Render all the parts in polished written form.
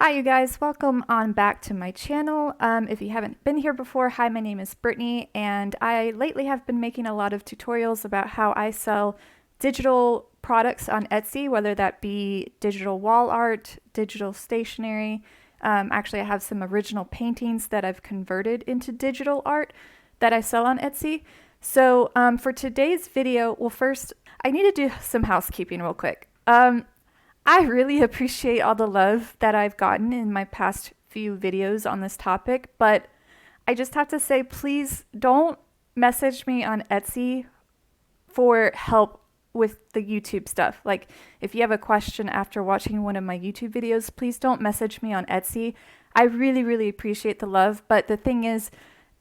Hi you guys, welcome on back to my channel. If you haven't been here before, hi, my name is Brittany and I lately have been making a lot of tutorials about how I sell digital products on Etsy, whether that be digital wall art, digital stationery. Actually, I have some original paintings that I've converted into digital art that I sell on Etsy. So for today's video, well first, I need to do some housekeeping real quick. I really appreciate all the love that I've gotten in my past few videos on this topic, but I just have to say, please don't message me on Etsy for help with the YouTube stuff. Like, if you have a question after watching one of my YouTube videos, please don't message me on Etsy. I really, really appreciate the love, but the thing is,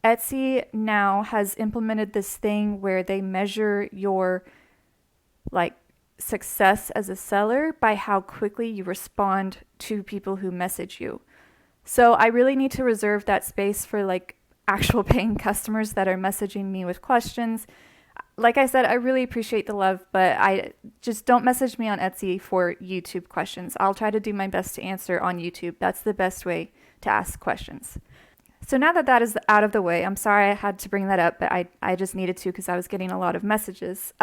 Etsy now has implemented this thing where they measure your, like, success as a seller by how quickly you respond to people who message you. So I really need to reserve that space for like actual paying customers that are messaging me with questions. Like I said, I really appreciate the love, but I just don't message me on Etsy for YouTube questions. I'll try to do my best to answer on YouTube. That's the best way to ask questions. So now that that is out of the way, I'm sorry I had to bring that up, but I just needed to because I was getting a lot of messages.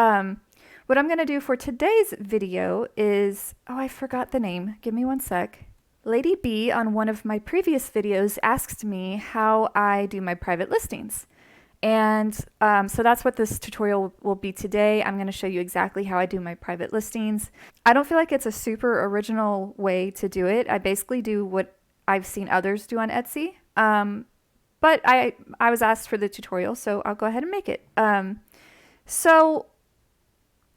What I'm going to do for today's video is, oh, I forgot the name. Give me one sec. Lady B on one of my previous videos asked me how I do my private listings. And so that's what this tutorial will be today. I'm going to show you exactly how I do my private listings. I don't feel like it's a super original way to do it. I basically do what I've seen others do on Etsy. But I was asked for the tutorial, so I'll go ahead and make it. So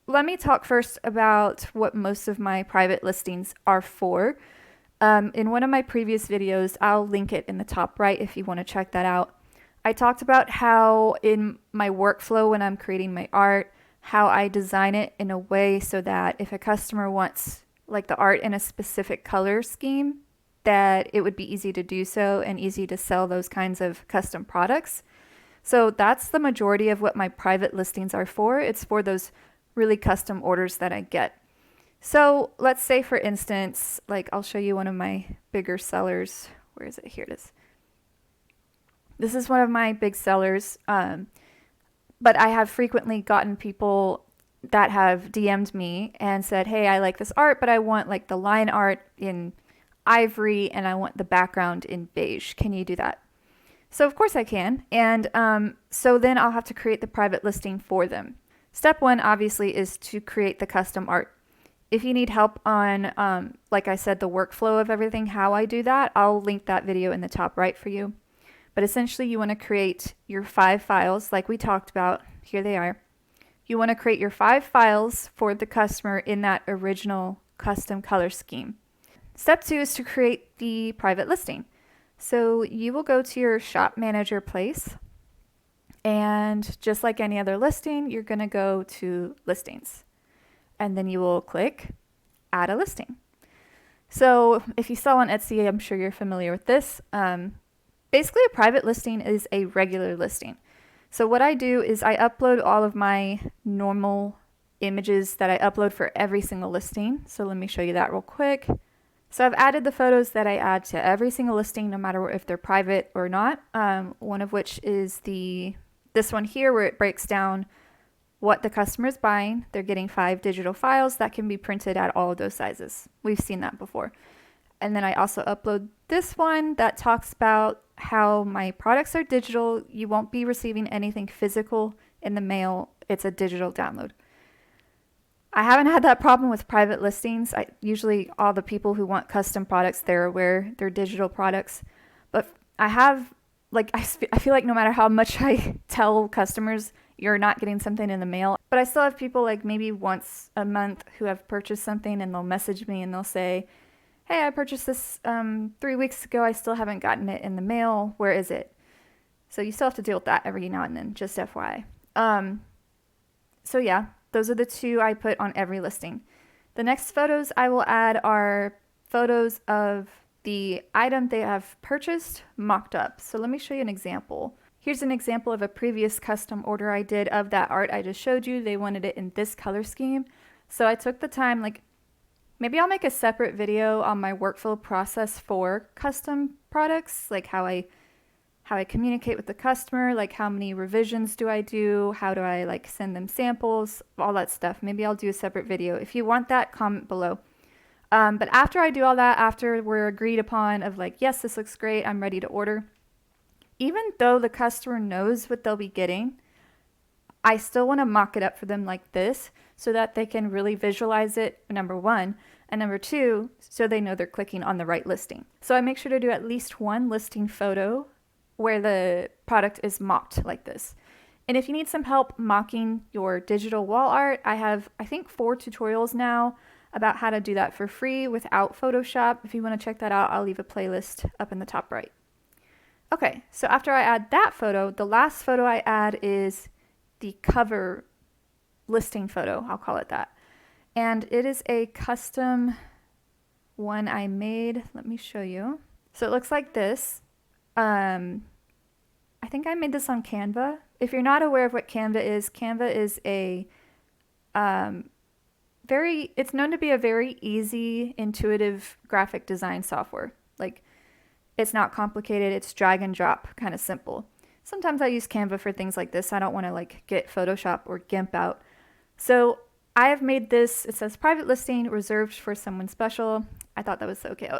let me talk first about what most of my private listings are for. In one of my previous videos, I'll link it in the top right if you want to check that out. I talked about how in my workflow when I'm creating my art, how I design it in a way so that if a customer wants like the art in a specific color scheme, that it would be easy to do so and easy to sell those kinds of custom products. So that's the majority of what my private listings are for. It's for those really custom orders that I get. So let's say, for instance, like I'll show you one of my bigger sellers. Where is it? Here it is. This is one of my big sellers, but I have frequently gotten people that have DM'd me and said, hey, I like this art, but I want like the line art in ivory and I want the background in beige. Can you do that? So of course I can. And so then I'll have to create the private listing for them. Step one, obviously, is to create the custom art. If you need help on, like I said, the workflow of everything, how I do that, I'll link that video in the top right for you. But essentially, you want to create your 5 files like we talked about. Here they are. You want to create your 5 files for the customer in that original custom color scheme. Step 2 is to create the private listing. So you will go to your shop manager place, and just like any other listing, you're going to go to listings, and then you will click add a listing. So if you sell on Etsy, I'm sure you're familiar with this. Basically, a private listing is a regular listing. So what I do is I upload all of my normal images that I upload for every single listing. So let me show you that real quick. So I've added the photos that I add to every single listing, no matter if they're private or not. One of which is this one here, where it breaks down what the customer is buying. They're getting 5 digital files that can be printed at all of those sizes. We've seen that before. And then I also upload this one that talks about how my products are digital. You won't be receiving anything physical in the mail. It's a digital download. I haven't had that problem with private listings. Usually all the people who want custom products, they're aware they're digital products. But I have, like, I feel like no matter how much I tell customers you're not getting something in the mail, but I still have people like maybe once a month who have purchased something and they'll message me and they'll say, hey, I purchased this 3 weeks ago. I still haven't gotten it in the mail. Where is it? So you still have to deal with that every now and then, just FYI. So yeah, those are the 2 I put on every listing. The next photos I will add are photos of the item they have purchased mocked up. So let me show you an example. Here's an example of a previous custom order I did of that art I just showed you. They wanted it in this color scheme. So I took the time, like Maybe I'll make a separate video on my workflow process for custom products, like how I communicate with the customer, like how many revisions do I do, how do I like send them samples, all that stuff. Maybe I'll do a separate video. If you want that, comment below. But after I do all that, after we're agreed upon of like, yes, this looks great, I'm ready to order, even though the customer knows what they'll be getting, I still want to mock it up for them like this so that they can really visualize it, number one, and number two, so they know they're clicking on the right listing. So I make sure to do at least one listing photo where the product is mocked like this. And if you need some help mocking your digital wall art, I have, I think, 4 tutorials now about how to do that for free without Photoshop. If you want to check that out, I'll leave a playlist up in the top right. Okay, so after I add that photo, the last photo I add is the cover listing photo, I'll call it that. And it is a custom one I made. Let me show you. So it looks like this. I think I made this on Canva. If you're not aware of what Canva is a it's known to be a very easy, intuitive graphic design software. Like, it's not complicated, it's drag and drop, kind of simple. Sometimes I use Canva for things like this. I don't want to like get Photoshop or GIMP out. So I have made this, it says private listing reserved for someone special. I thought that was so cute.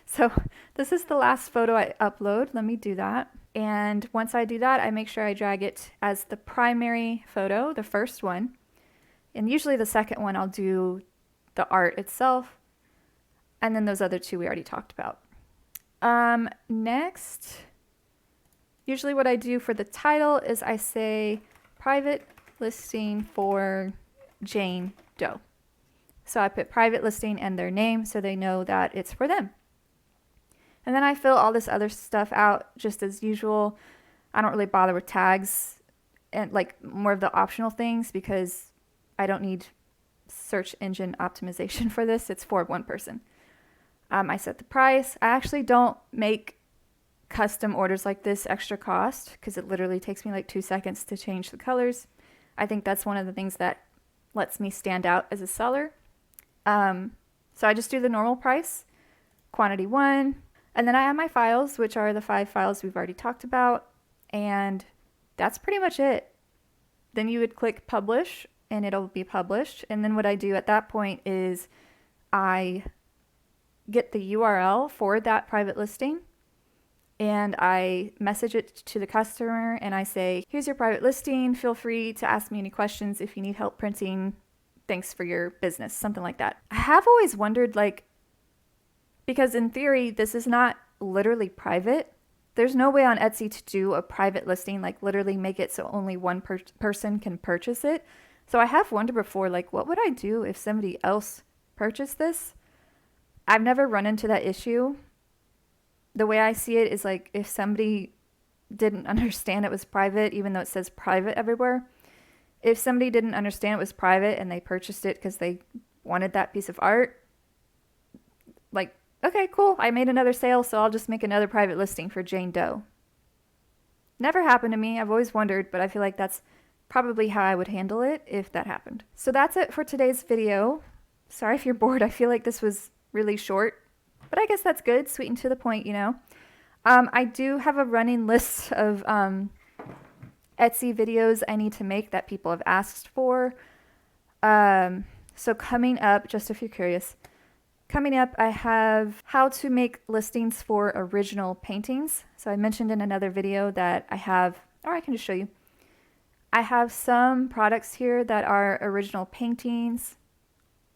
So this is the last photo I upload. Let me do that. And once I do that, I make sure I drag it as the primary photo, the first one. And usually the second one, I'll do the art itself. And then those other 2 we already talked about. Next, usually what I do for the title is I say private listing for Jane Doe. So I put private listing and their name so they know that it's for them. And then I fill all this other stuff out just as usual. I don't really bother with tags and like more of the optional things because I don't need search engine optimization for this. It's for one person. I set the price. I actually don't make custom orders like this extra cost because it literally takes me like 2 seconds to change the colors. I think that's one of the things that lets me stand out as a seller. So I just do the normal price, quantity 1, and then I add my files, which are the 5 files we've already talked about, and that's pretty much it. Then you would click publish and it'll be published. And then what I do at that point is I get the URL for that private listing and I message it to the customer and I say, here's your private listing. Feel free to ask me any questions if you need help printing. Thanks for your business, something like that. I have always wondered, like, because in theory, this is not literally private. There's no way on Etsy to do a private listing, like literally make it so only one person can purchase it. So I have wondered before, like, what would I do if somebody else purchased this? I've never run into that issue. The way I see it is like if somebody didn't understand it was private, even though it says private everywhere, if somebody didn't understand it was private and they purchased it because they wanted that piece of art, like, okay, cool, I made another sale, so I'll just make another private listing for Jane Doe. Never happened to me. I've always wondered, but I feel like that's probably how I would handle it if that happened. So that's it for today's video. Sorry if you're bored. I feel like this was really short, but I guess that's good, sweet and to the point, you know. I do have a running list of Etsy videos I need to make that people have asked for. So coming up, just if you're curious, coming up, I have how to make listings for original paintings. So I mentioned in another video that I have, or I can just show you. I have some products here that are original paintings,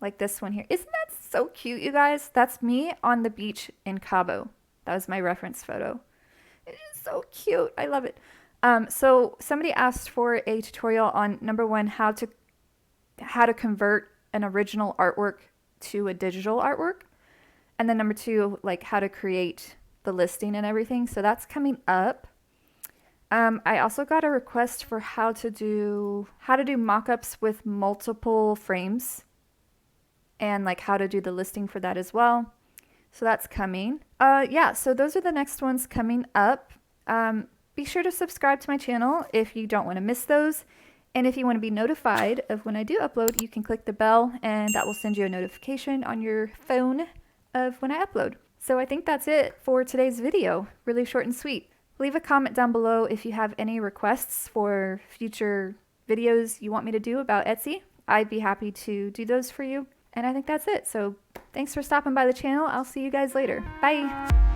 like this one here. Isn't that so cute, you guys? That's me on the beach in Cabo. That was my reference photo. It is so cute. I love it. So somebody asked for a tutorial on, number one, how to convert an original artwork to a digital artwork. And then number two, like how to create the listing and everything. So that's coming up. I also got a request for how to do mock-ups with multiple frames and like how to do the listing for that as well. So that's coming. Yeah, so those are the next ones coming up. Be sure to subscribe to my channel if you don't want to miss those. And if you want to be notified of when I do upload, you can click the bell and that will send you a notification on your phone of when I upload. So I think that's it for today's video. Really short and sweet. Leave a comment down below if you have any requests for future videos you want me to do about Etsy. I'd be happy to do those for you. And I think that's it. So thanks for stopping by the channel. I'll see you guys later. Bye.